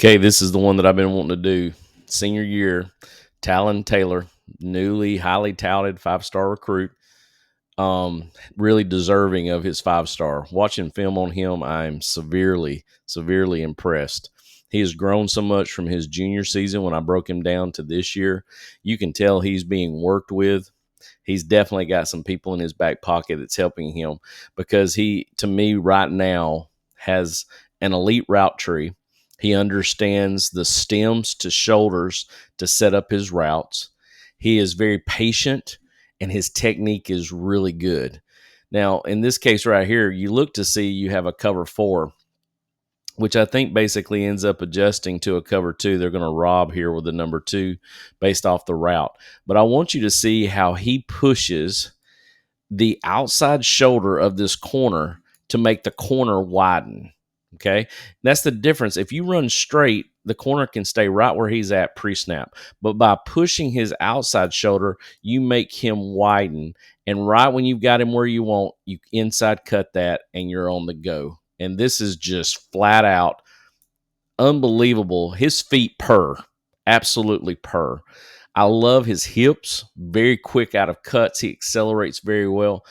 Okay, this is the one that I've been wanting to do. Senior year, Talyn Taylor, newly highly touted 5-star recruit. Really deserving of his 5-star. Watching film on him, I'm severely impressed. He has grown so much from his junior season when I broke him down to this year. You can tell he's being worked with. He's definitely got some people in his back pocket that's helping him because he, to me, right now has an elite route tree. He understands the stems to shoulders to set up his routes. He is very patient and his technique is really good. Now, in this case right here, you look to see you have a cover 4, which I think basically ends up adjusting to a cover 2. They're going to rob here with the number 2 based off the route. But I want you to see how he pushes the outside shoulder of this corner to make the corner widen. Okay, that's the difference. If you run straight, the corner can stay right where he's at pre-snap. But by pushing his outside shoulder, you make him widen. And right when you've got him where you want, you inside cut that and you're on the go. And this is just flat out unbelievable. His feet purr, absolutely purr. I love his hips, very quick out of cuts. He accelerates very well.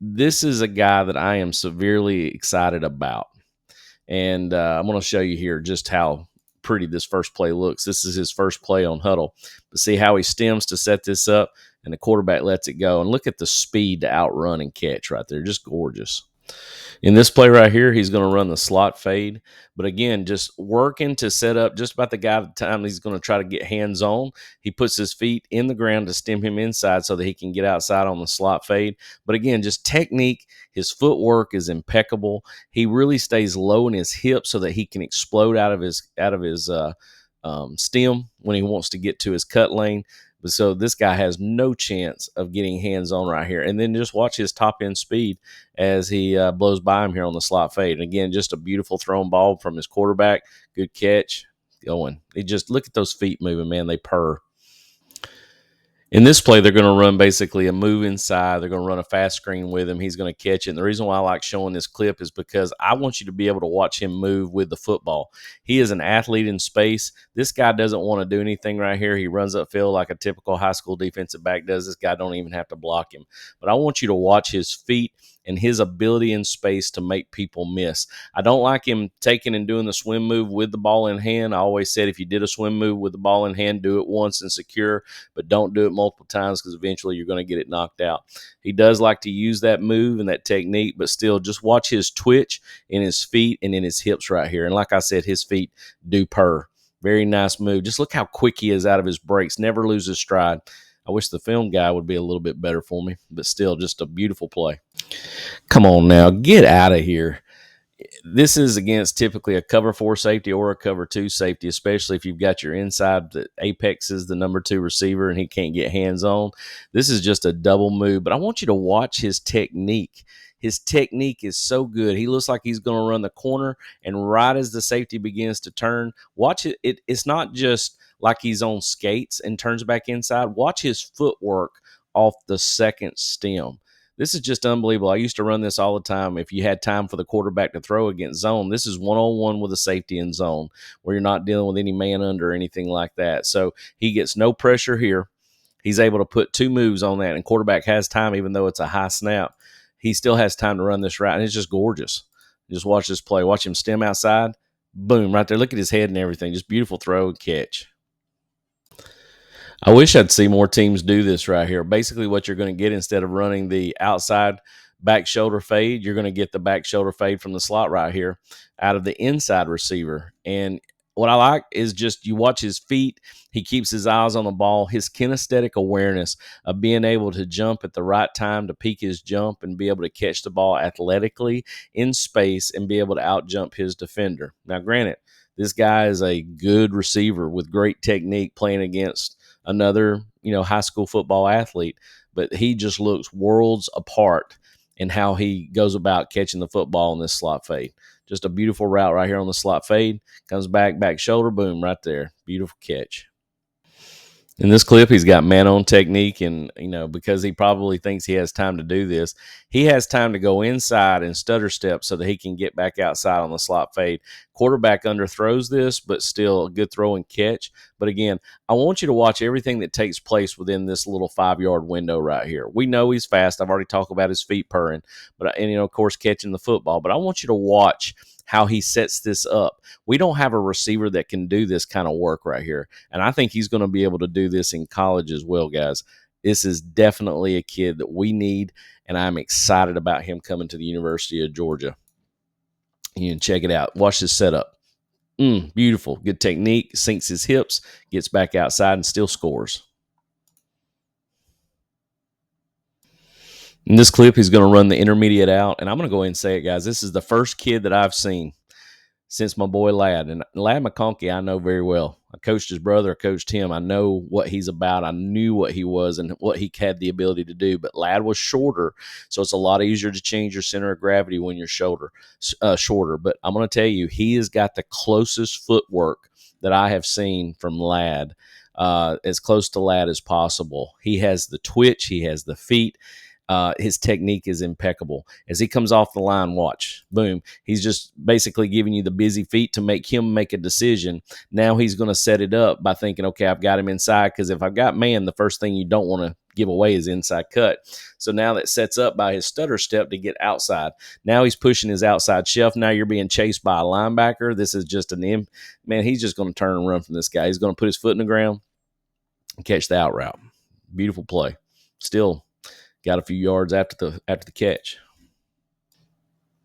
This is a guy that I am severely excited about. And I'm going to show you here just how pretty this first play looks. This is his first play on Hudl. But see how he stems to set this up, and the quarterback lets it go. And look at the speed to outrun and catch right there. Just gorgeous. In this play right here, he's going to run the slot fade. But again, just working to set up just about the guy at the time he's going to try to get hands on. He puts his feet in the ground to stem him inside so that he can get outside on the slot fade. But again, just technique. His footwork is impeccable. He really stays low in his hips so that he can explode out of his stem when he wants to get to his cut lane. So this guy has no chance of getting hands-on right here. And then just watch his top-end speed as he blows by him here on the slot fade. And again, just a beautiful thrown ball from his quarterback. Good catch. Going. He just look at those feet moving, man. They purr. In this play, they're going to run basically a move inside. They're going to run a fast screen with him. He's going to catch it. And the reason why I like showing this clip is because I want you to be able to watch him move with the football. He is an athlete in space. This guy doesn't want to do anything right here. He runs upfield like a typical high school defensive back does. This guy don't even have to block him. But I want you to watch his feet and his ability in space to make people miss. I don't like him taking and doing the swim move with the ball in hand. I always said if you did a swim move with the ball in hand, do it once and secure, but don't do it multiple times because eventually you're going to get it knocked out. He does like to use that move and that technique, but still just watch his twitch in his feet and in his hips right here. And like I said, his feet do purr. Very nice move. Just look how quick he is out of his breaks. Never loses stride. I wish the film guy would be a little bit better for me, but still just a beautiful play. Come on now, get out of here. This is against typically a cover 4 safety or a cover 2 safety, especially if you've got your inside. The apex is the number 2 receiver and he can't get hands on. This is just a double move, but I want you to watch his technique. His technique is so good. He looks like he's going to run the corner, and right as the safety begins to turn, watch it. It's not just like he's on skates and turns back inside. Watch his footwork off the second stem. This is just unbelievable. I used to run this all the time. If you had time for the quarterback to throw against zone, this is one-on-one with a safety in zone where you're not dealing with any man under or anything like that. So he gets no pressure here. He's able to put 2 moves on that, and quarterback has time, even though it's a high snap. He still has time to run this route, and it's just gorgeous. Just watch this play. Watch him stem outside. Boom, right there. Look at his head and everything. Just beautiful throw and catch. I wish I'd see more teams do this right here. Basically, what you're going to get instead of running the outside back shoulder fade, you're going to get the back shoulder fade from the slot right here out of the inside receiver. And what I like is just you watch his feet. He keeps his eyes on the ball. His kinesthetic awareness of being able to jump at the right time to peak his jump and be able to catch the ball athletically in space and be able to out-jump his defender. Now, granted, this guy is a good receiver with great technique playing against another, high school football athlete, but he just looks worlds apart in how he goes about catching the football in this slot fade. Just a beautiful route right here on the slot fade. Comes back shoulder, boom, right there. Beautiful catch. In this clip, he's got man-on technique, and, because he probably thinks he has time to do this, he has time to go inside and stutter step so that he can get back outside on the slot fade. Quarterback underthrows this, but still a good throw and catch. But again, I want you to watch everything that takes place within this little 5-yard window right here. We know he's fast. I've already talked about his feet purring, and of course, catching the football. But I want you to watch how he sets this up. We don't have a receiver that can do this kind of work right here. And I think he's going to be able to do this in college as well, guys. This is definitely a kid that we need, and I'm excited about him coming to the University of Georgia. You can check it out. Watch this setup. Beautiful. Good technique. Sinks his hips, gets back outside, and still scores. In this clip, he's going to run the intermediate out, and I'm going to go ahead and say it, guys. This is the first kid that I've seen since my boy Ladd. And Ladd McConkey, I know very well. I coached his brother. I coached him. I know what he's about. I knew what he was and what he had the ability to do. But Ladd was shorter, so it's a lot easier to change your center of gravity when you're shorter. But I'm going to tell you, he has got the closest footwork that I have seen from Ladd, as close to Ladd as possible. He has the twitch. He has the feet. His technique is impeccable. As he comes off the line, watch. Boom. He's just basically giving you the busy feet to make him make a decision. Now he's going to set it up by thinking, okay, I've got him inside, because if I've got man, the first thing you don't want to give away is inside cut. So now that sets up by his stutter step to get outside. Now he's pushing his outside shelf. Now you're being chased by a linebacker. This is just man, he's just going to turn and run from this guy. He's going to put his foot in the ground and catch the out route. Beautiful play. Still got a few yards after the catch.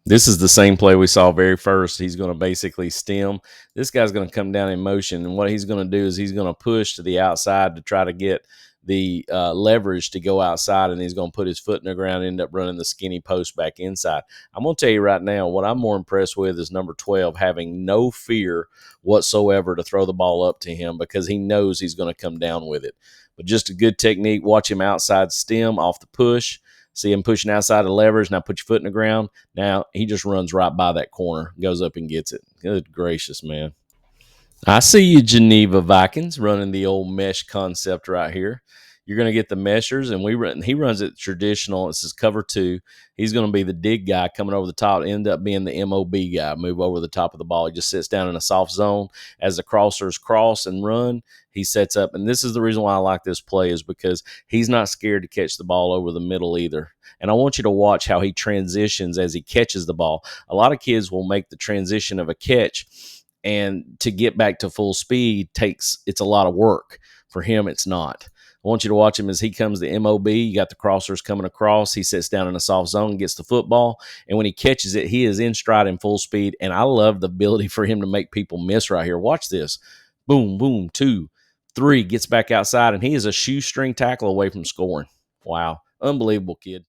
This is the same play we saw very first. He's going to basically stem. This guy's going to come down in motion, and what he's going to do is he's going to push to the outside to try to get the leverage to go outside, and he's going to put his foot in the ground and end up running the skinny post back inside. I'm going to tell you right now, what I'm more impressed with is number 12 having no fear whatsoever to throw the ball up to him, because he knows he's going to come down with it. But just a good technique. Watch him outside stem off the push. See him pushing outside the leverage. Now put your foot in the ground. Now he just runs right by that corner, goes up and gets it. Good gracious, man. I see you, Geneva Vikings, running the old mesh concept right here. You're going to get the meshers, and he runs it traditional. This is cover 2. He's going to be the dig guy coming over the top, end up being the MOB guy, move over the top of the ball. He just sits down in a soft zone. As the crossers cross and run, he sets up. And this is the reason why I like this play, is because he's not scared to catch the ball over the middle either. And I want you to watch how he transitions as he catches the ball. A lot of kids will make the transition of a catch, and to get back to full speed it's a lot of work. For him, it's not. I want you to watch him as he comes to MOB. You got the crossers coming across. He sits down in a soft zone, gets the football, and when he catches it, he is in stride in full speed. And I love the ability for him to make people miss right here. Watch this. Boom, boom, 2, 3, gets back outside, and he is a shoestring tackle away from scoring. Wow. Unbelievable kid.